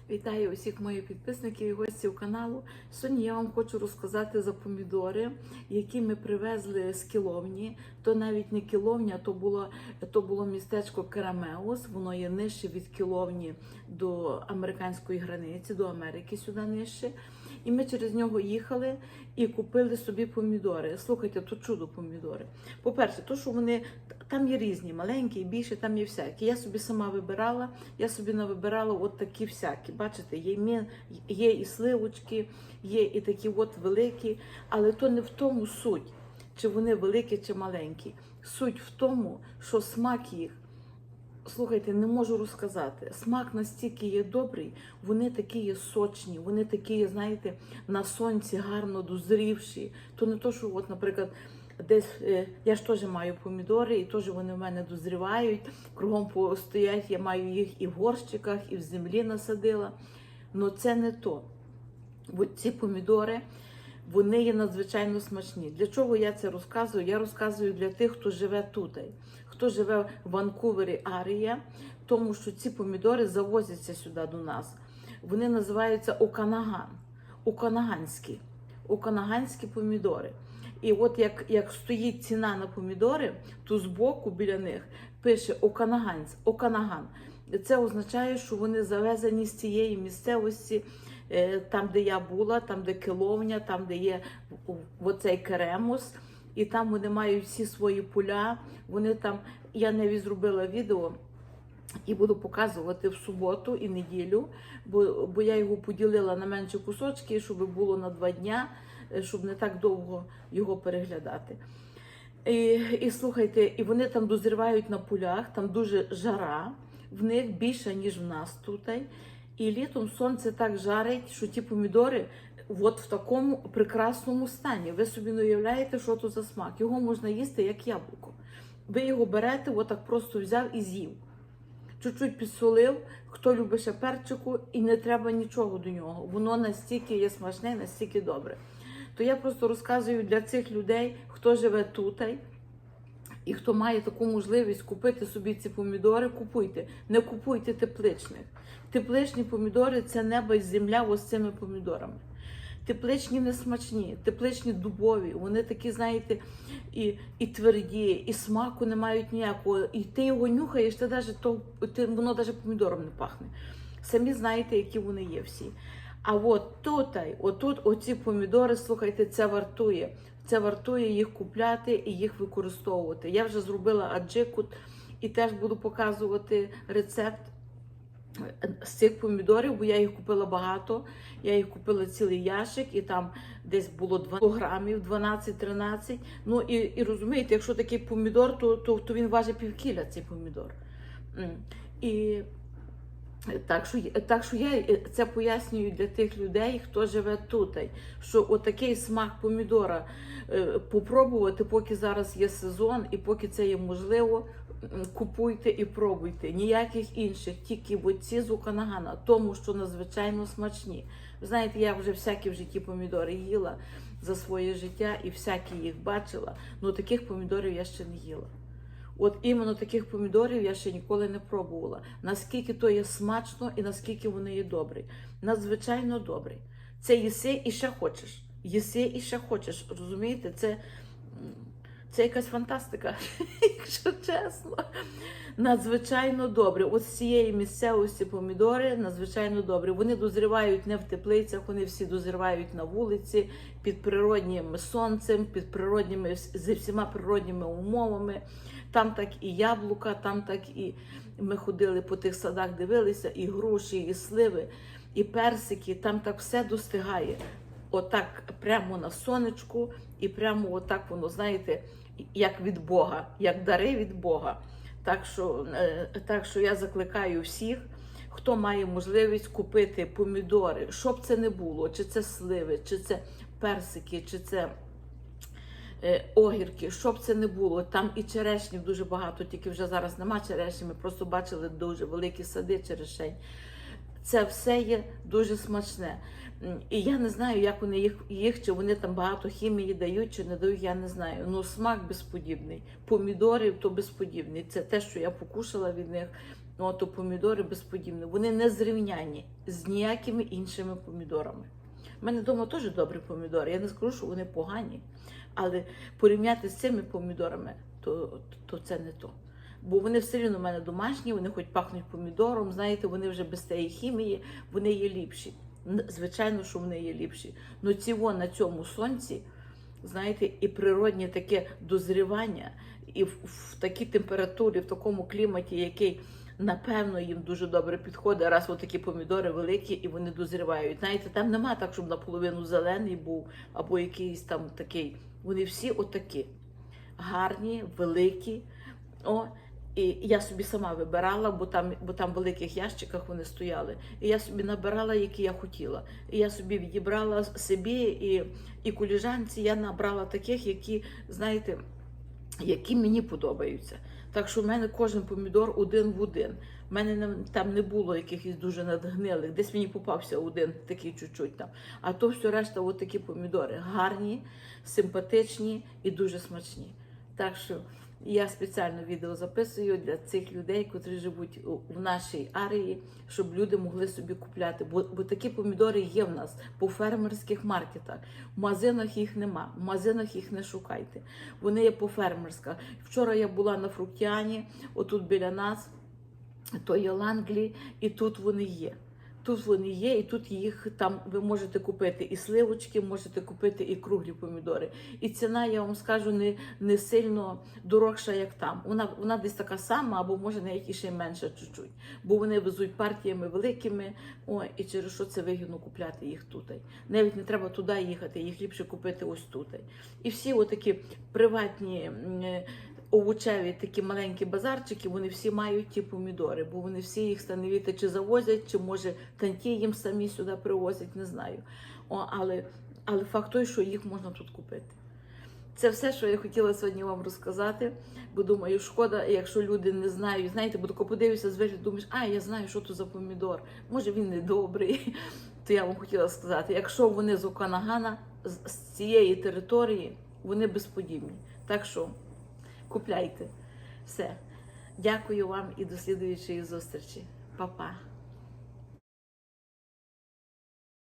Вітаю усіх моїх підписників і гостів каналу. Сьогодні я вам хочу розказати за помідори, які ми привезли з Кіловні. То навіть не Кіловня, то було містечко Керамеус. Воно є нижче від Кіловні до американської границі, до Америки сюди нижче. І ми через нього їхали і купили собі помідори. Слухайте, то чудо помідори. По-перше, то, що вони, там є різні, маленькі, більші, там є всякі. Я собі сама вибирала, навибирала от такі всякі. Бачите, є і сливочки, є і такі от великі, але то не в тому суть, чи вони великі, чи маленькі. Суть в тому, що смак їх, слухайте, не можу розказати. Смак настільки є добрий, вони такі є сочні, вони такі є, знаєте, на сонці гарно дозрівші. То не то, що, от, наприклад, десь я ж теж маю помідори, і теж вони в мене дозрівають, кругом стоять, я маю їх і в горщиках, і в землі насадила. Но це не то. От ці помідори, вони є надзвичайно смачні. Для чого я це розказую? Я розказую для тих, хто живе тут. Хто живе в Ванкувері, Арія, тому що ці помідори завозяться сюди до нас. Вони називаються оканаганські помідори. І от як стоїть ціна на помідори, то збоку біля них пише Оканаган. Це означає, що вони завезені з цієї місцевості, там, де я була, там, де Кіловня, там, де є оцей Керемус. І там вони мають всі свої поля. Вони там, я навіть зробила відео і буду показувати в суботу і неділю, бо я його поділила на менші кусочки, щоб було на 2 дня, щоб не так довго його переглядати. І слухайте, і вони там дозрівають на полях, там дуже жара, в них більше, ніж в нас тут. І літом сонце так жарить, що ті помідори от в такому прекрасному стані. Ви собі не уявляєте, що то за смак. Його можна їсти, як яблуко. Ви його берете, отак просто взяв і з'їв. Чуть-чуть підсолив, хто любить ще перчику, і не треба нічого до нього. Воно настільки є смачне, настільки добре. То я просто розказую для цих людей, хто живе тут, і хто має таку можливість купити собі ці помідори, купуйте. Не купуйте тепличних. Тепличні помідори – це небо і земля ось цими помідорами. Тепличні не смачні, тепличні дубові, вони такі, знаєте, і тверді, і смаку не мають ніякого. І ти його нюхаєш, воно навіть помідором не пахне. Самі знаєте, які вони є всі. А от оці помідори, слухайте, це вартує. Це вартує їх купляти і їх використовувати. Я вже зробила аджику і теж буду показувати рецепт з цих помідорів, бо я їх купила багато. Я їх купила цілий ящик, і там десь було 2 кілограмів, 12-13. Ну і розумієте, якщо такий помідор, то він важить півкіля, цей помідор. І так що я це пояснюю для тих людей, хто живе тут, що отакий смак помідора попробувати, поки зараз є сезон і поки це є можливо, купуйте і пробуйте. Ніяких інших, тільки оці з Оканагана, тому що надзвичайно смачні. Ви знаєте, я вже всякі в житті помідори їла за своє життя і всякі їх бачила, але таких помідорів я ще не їла. От іменно таких помідорів я ще ніколи не пробувала. Наскільки то є смачно і наскільки вони є добрі. Надзвичайно добрі. Це їси і ще хочеш. Їси і ще хочеш. Розумієте? Це якась фантастика, якщо чесно. Надзвичайно добре. От з цієї місцевості помідори надзвичайно добрі. Вони дозрівають не в теплицях, вони всі дозрівають на вулиці, під природнім сонцем, зі всіма природніми умовами. Там так і яблука, там так і ми ходили по тих садах, дивилися, і груші, і сливи, і персики, там так все достигає. Отак прямо на сонечку, і прямо отак воно, знаєте, як від Бога, як дари від Бога. Так що я закликаю всіх, хто має можливість купити помідори, що б це не було, чи це сливи, чи це персики, чи це огірки, що б це не було. Там і черешнів дуже багато, тільки вже зараз нема черешні, ми просто бачили дуже великі сади черешень. Це все є дуже смачне. І я не знаю, як вони їх, чи вони там багато хімії дають, чи не дають, я не знаю. Ну, смак безподібний. Помідорів то безподібний. Це те, що я покушала від них. Ну, то помідори безподібні. Вони не зрівняні з ніякими іншими помідорами. У мене вдома теж добрі помідори. Я не скажу, що вони погані, але порівняти з цими помідорами, то це не то. Бо вони все рівно у мене домашні, вони хоч пахнуть помідором, знаєте, вони вже без тієї хімії, вони є ліпші. Звичайно, що вони є ліпші. Но ці на цьому сонці, знаєте, і природнє таке дозрівання, і в такій температурі, в такому кліматі, який, напевно, їм дуже добре підходить, раз такі помідори великі і вони дозрівають. Знаєте, там нема так, щоб наполовину зелений був, або якийсь там такий. Вони всі отакі. Гарні, великі. І я собі сама вибирала, бо там в великих ящиках вони стояли. І я собі набирала, які я хотіла. І я собі відібрала собі і коліжанці, я набрала таких, які, знаєте, які мені подобаються. Так що в мене кожен помідор один в один. В мене там не було якихось дуже надгнилих. Десь мені попався один такий чуть-чуть там. А то все решта такі помідори. Гарні, симпатичні і дуже смачні. Так що я спеціально відео записую для цих людей, котрі живуть в нашій арії, щоб люди могли собі купляти. Бо такі помідори є в нас по фермерських маркетах. В магазинах їх нема, в магазинах їх не шукайте. Вони є по фермерськах. Вчора я була на Фруктіані, отут біля нас, то є Ланглі, і тут вони є. Тут вони є, і тут їх там ви можете купити і сливочки, можете купити і круглі помідори. І ціна, я вам скажу, не сильно дорожча, як там. Вона десь така сама, або може навіть і ще менша чуть-чуть. Бо вони везуть партіями великими, і через що це вигідно купляти їх тут. Навіть не треба туди їхати, їх ліпше купити ось тут. І всі отакі приватні овочеві такі маленькі базарчики, вони всі мають ті помідори, бо вони всі їх становіти чи завозять, чи може танті їм самі сюди привозять, не знаю. Але факт той, що їх можна тут купити. Це все, що я хотіла сьогодні вам розказати, бо думаю, шкода, якщо люди не знають, знаєте, бо тако подивишся з вигляду, думаєш, я знаю, що то за помідор, може він не добрий, то я вам хотіла сказати, якщо вони з Оканагана, з цієї території, вони безподібні. Так що купляйте. Все. Дякую вам і до слідуючої зустрічі. Па-па.